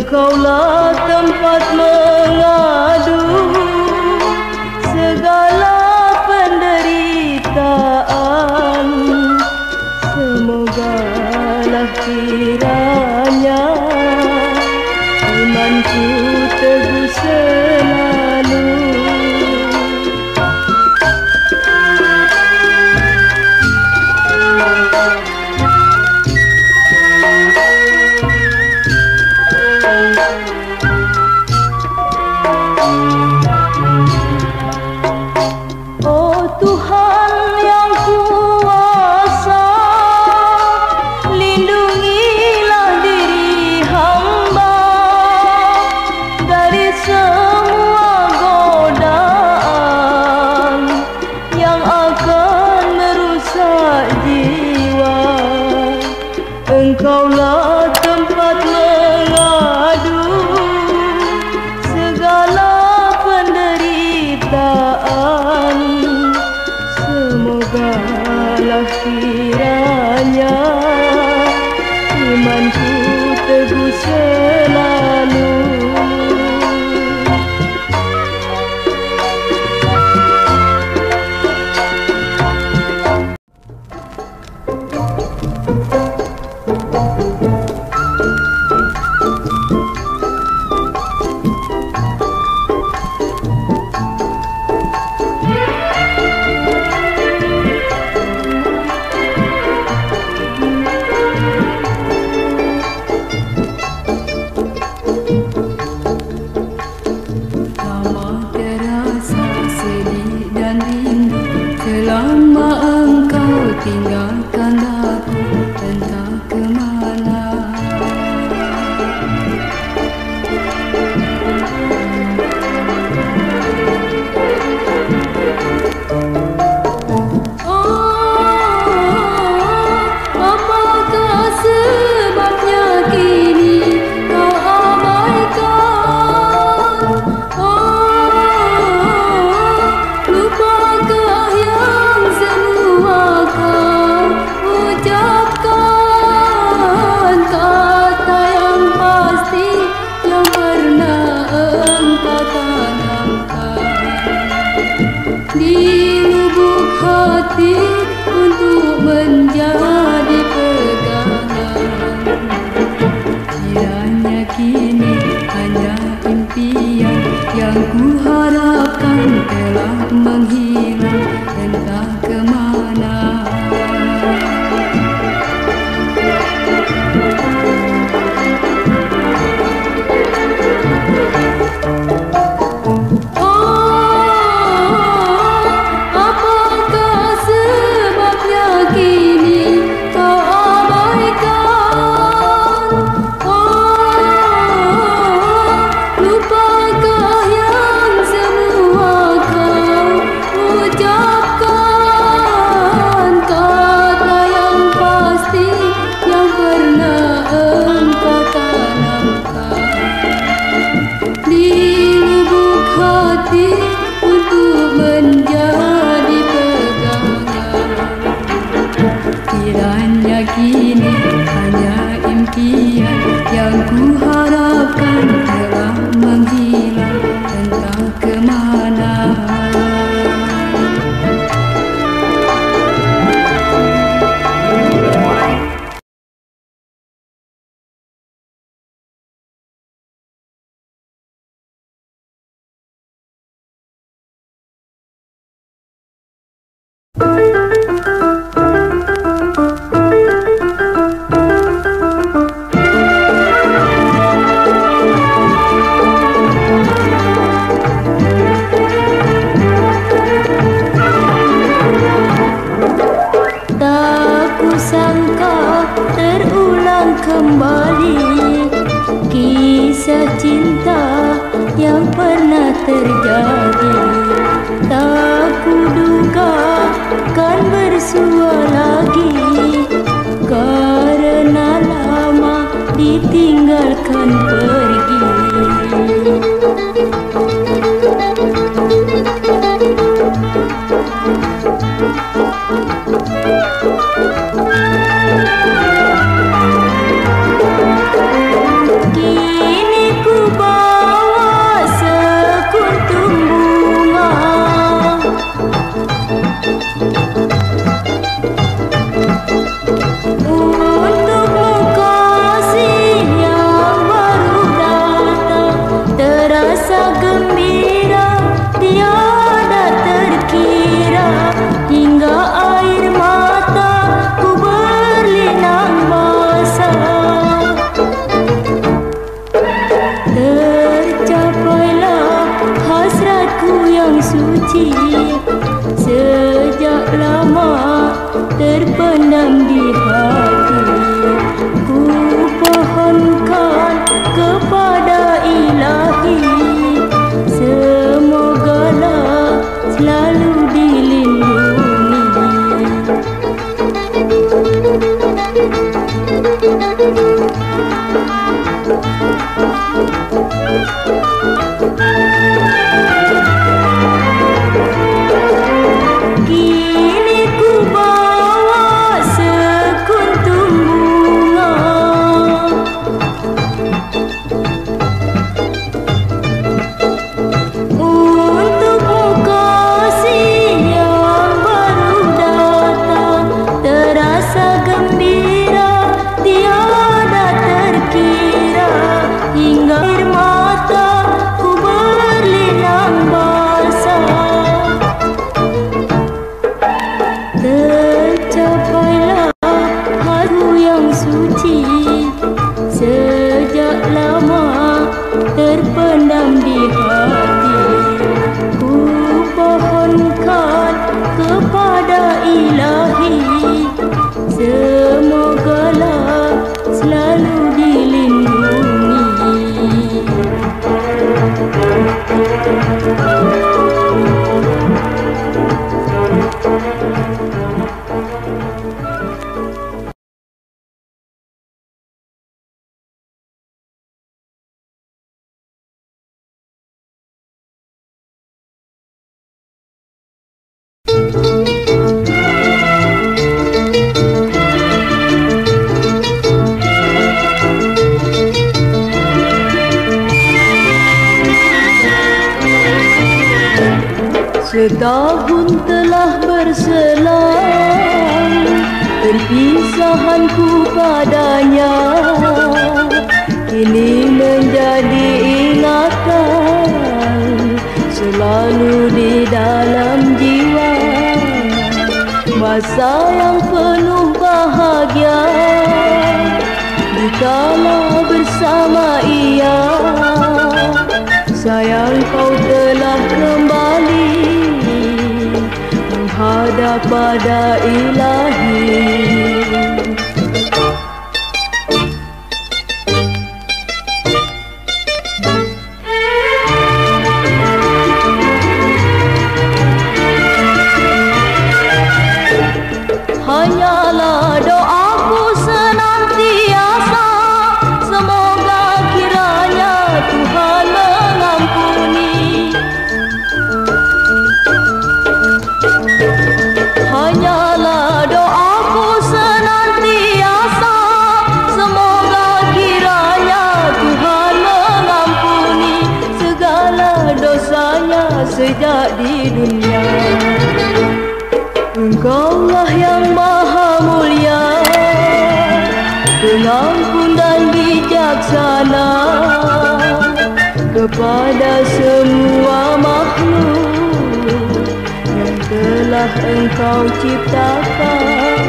Engkaulah tempat mengadu segala penderitaan. Semogalah kiranya imanku teguh selalu. Oh Tuhan yang kuasa, lindungilah diri hamba dari semua godaan yang akan merusak jiwa. Engkaulah tempat mengadu segala penderitaan. Semogalah kiranya imanku teguh selalu. Selama engkau tinggalkan aku, entah kemana. Apakah sebabnya kini kau abaikan? Lupakah yang semua kau ucapkan, kata yang pasti yang pernah engkau tanamkan di lubuk hati untuk menjadi pegangan. Kiranya kini hanya impian yang kuharapkan telah menghilang entah kemana. Apakah sebabnya kini kau abaikan? Lupakah yang semua kau ucapkan, kata yang pasti yang pernah engkau tanamkan di lubuk hati untuk menjadi pegangan. Kiranya kini hanya impian yang kuharapkan telah menghilang entah kemana. Tak kusangka terulang kembali kisah cinta yang pernah terjadi. Tak kuduga kan bersua lagi karena lama ditinggalkan pergi. Kini Tahun telah berselang, perpisahanku padanya kini menjadi ingatan selalu di dalam jiwa. Masa yang penuh bahagia dikala bersama ia. Sayang, kau telah kembali menghadap pada Ilahi. Hanyalah doaku senantiasa, semoga kiranya Tuhan mengampuni. Hanyalah doaku senantiasa, semoga kiranya Tuhan mengampuni segala dosanya sejak di dunia. Engkaulah yang maha mulia, pengampun dan bijaksana kepada semua makhluk yang telah Engkau ciptakan.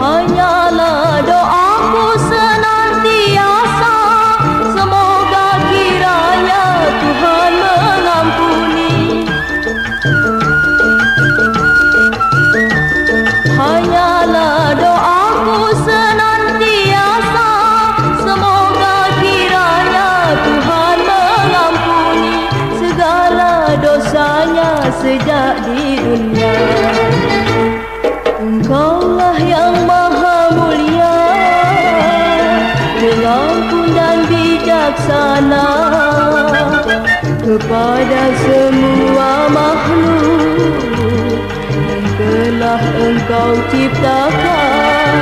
Hanyalah doaku senantiasa, semoga kiranya Tuhan mengampuni. Hanyalah doaku senantiasa, semoga kiranya Tuhan mengampuni segala dosanya sejak di dunia. Engkaulah yang maha mulia, pengampun dan bijaksana kepada semua makhluk yang telah Engkau ciptakan.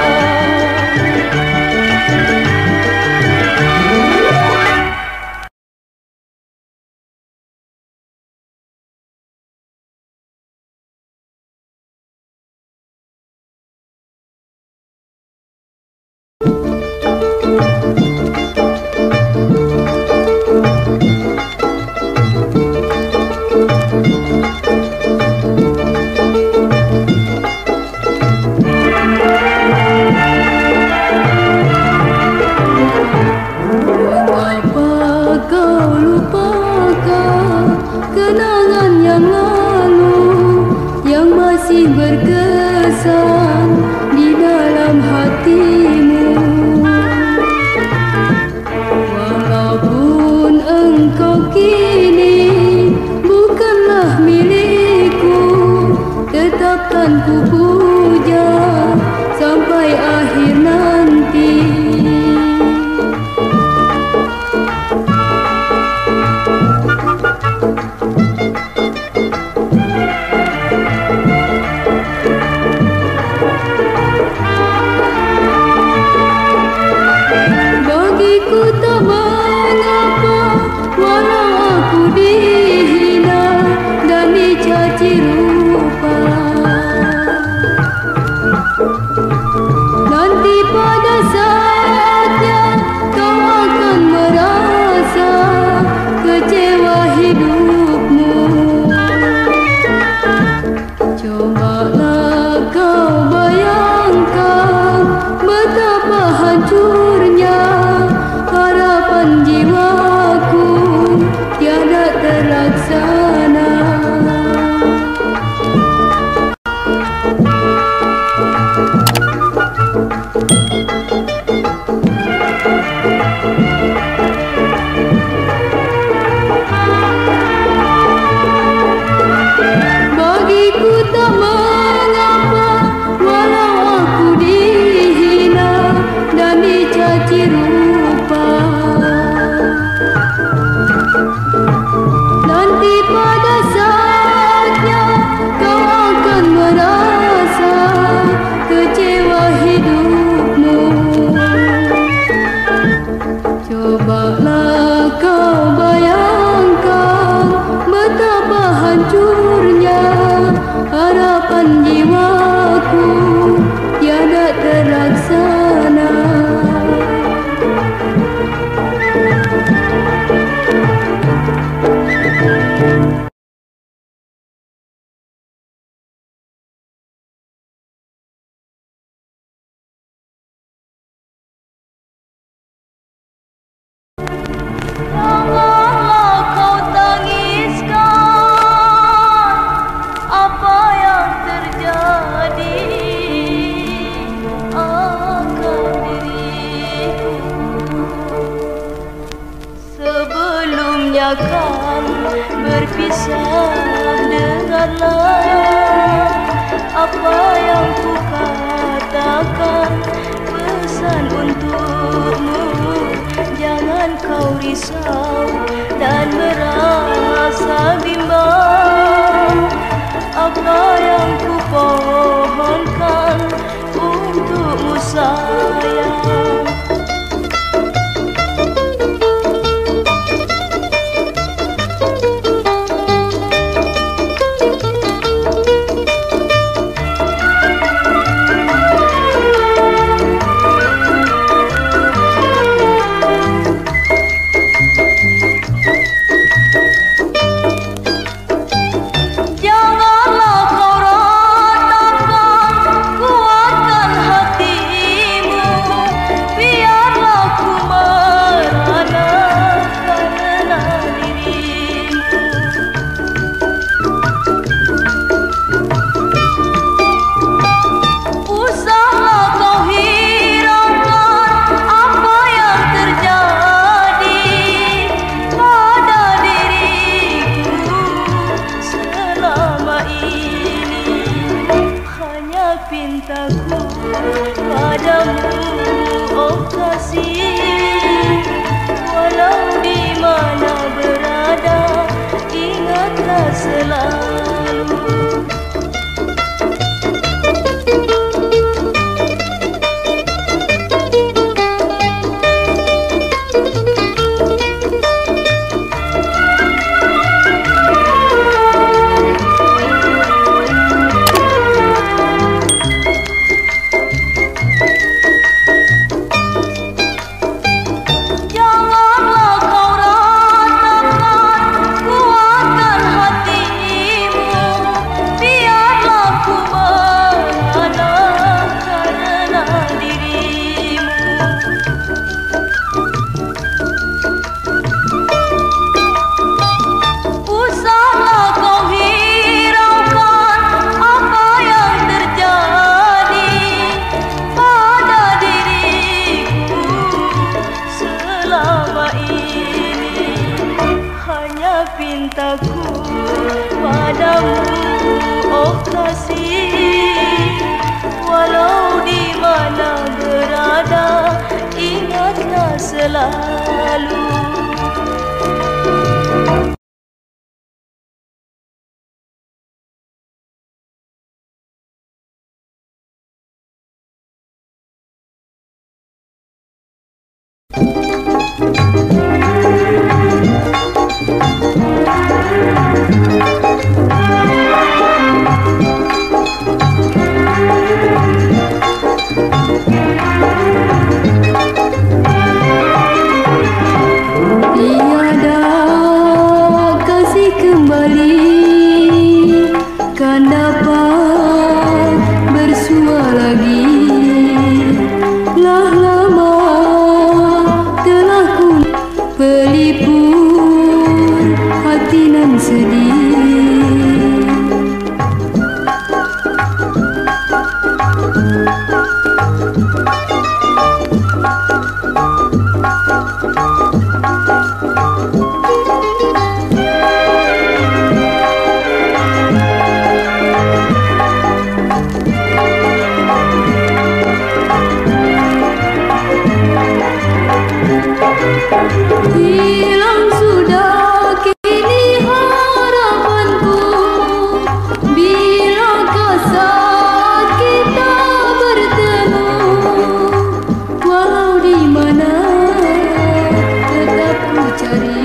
berpisah, dengarlah apa yang ku katakan. Pesan untukmu, jangan kau risau dan merasa bimbang. Apa yang ku pohonkan untukmu sayang. Pintaku padamu, oh kasih, walau di mana berada, ingatlah selalu. Pintaku padamu, oh kasih, walau di mana berada, ingatlah selalu. Hilang sudah kini harapanku, bilakah saat kita bertemu, walau di mana tetap ku cari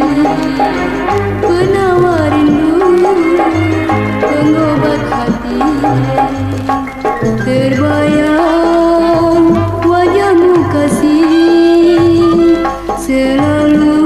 penawar rindu, pengobat hati. Terbayang wajahmu kasih, selalu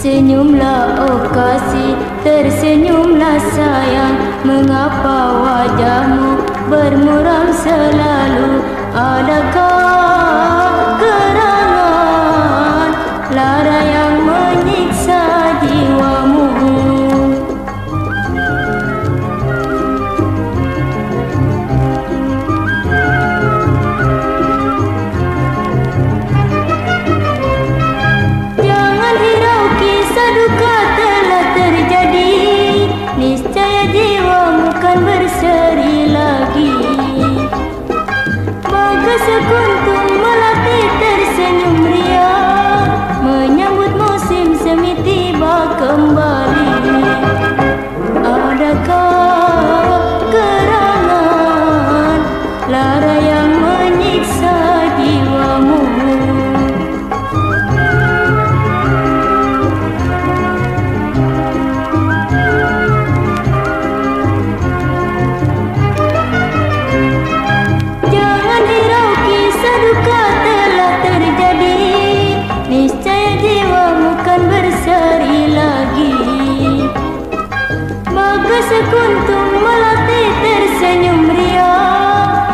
Senyumlah oh kasih, tersenyumlah sayang. Mengapa wajahmu bermuram selalu? Adakah gerangan lara yang menyiksa jiwamu? Niscaya jiwamu kan berseri lagi. Bagai sekuntum melati tersenyum ria, menyambut musim semi tiba kembali. Adakah gerangan lara yang menyiksa jiwamu? Niscaya jiwamu kan berseri lagi. Bagai sekuntum melati tersenyum ria,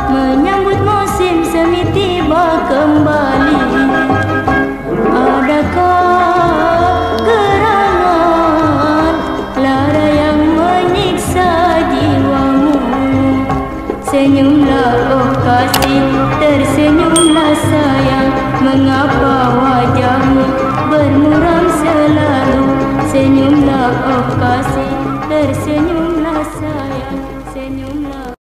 menyambut musim semi tiba kembali. Adakah gerangan lara yang menyiksa jiwamu? Senyumlah oh kasih, tersenyumlah sayang. Mengapa wajahmu bermuram selalu? Senyumlah oh kasih, tersenyumlah sayang. Senyumlah.